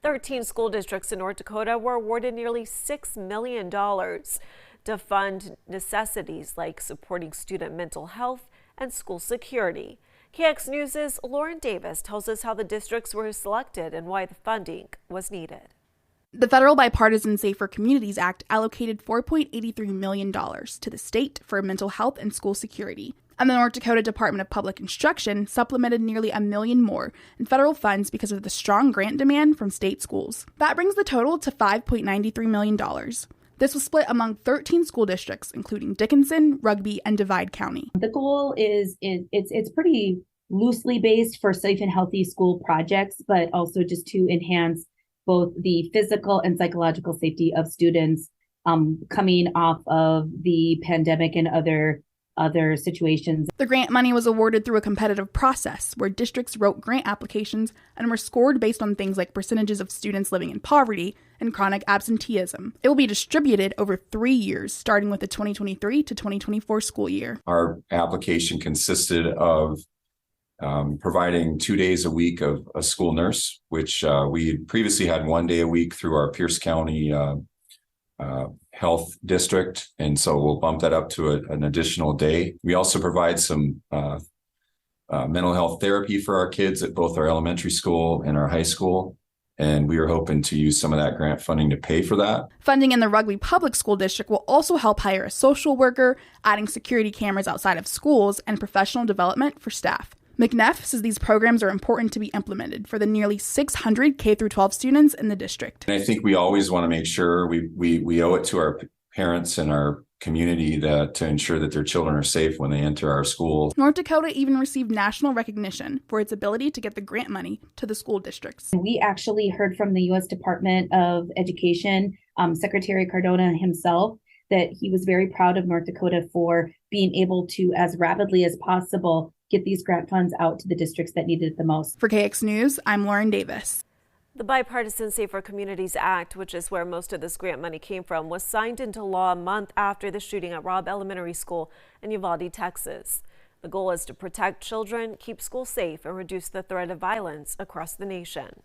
13 school districts in North Dakota were awarded nearly $6 million to fund necessities like supporting student mental health and school security. KX News' Lauren Davis tells us how the districts were selected and why the funding was needed. The federal Bipartisan Safer Communities Act allocated $4.83 million to the state for mental health and school security, and the North Dakota Department of Public Instruction supplemented nearly $1 million more in federal funds because of the strong grant demand from state schools. That brings the total to $5.93 million. This was split among 13 school districts, including Dickinson, Rugby, and Divide County. The goal is it's pretty loosely based for safe and healthy school projects, but also just to enhance both the physical and psychological safety of students coming off of the pandemic and other situations. The grant money was awarded through a competitive process where districts wrote grant applications and were scored based on things like percentages of students living in poverty and chronic absenteeism. It will be distributed over 3 years, starting with the 2023 to 2024 school year. Our application consisted of providing 2 days a week of a school nurse, which we previously had 1 day a week through our Pierce County health district. And so we'll bump that up to an additional day. We also provide some mental health therapy for our kids at both our elementary school and our high school. And we are hoping to use some of that grant funding to pay for that. Funding in the Rugby Public School District will also help hire a social worker, adding security cameras outside of schools, and professional development for staff. McNeff says these programs are important to be implemented for the nearly 600 K-12 students in the district. And I think we always want to make sure we owe it to our parents and our community to ensure that their children are safe when they enter our schools. North Dakota even received national recognition for its ability to get the grant money to the school districts. We actually heard from the U.S. Department of Education, Secretary Cardona himself, that he was very proud of North Dakota for being able to, as rapidly as possible, get these grant funds out to the districts that needed it the most. For KX News, I'm Lauren Davis. The Bipartisan Safer Communities Act, which is where most of this grant money came from, was signed into law a month after the shooting at Robb Elementary School in Uvalde, Texas. The goal is to protect children, keep schools safe, and reduce the threat of violence across the nation.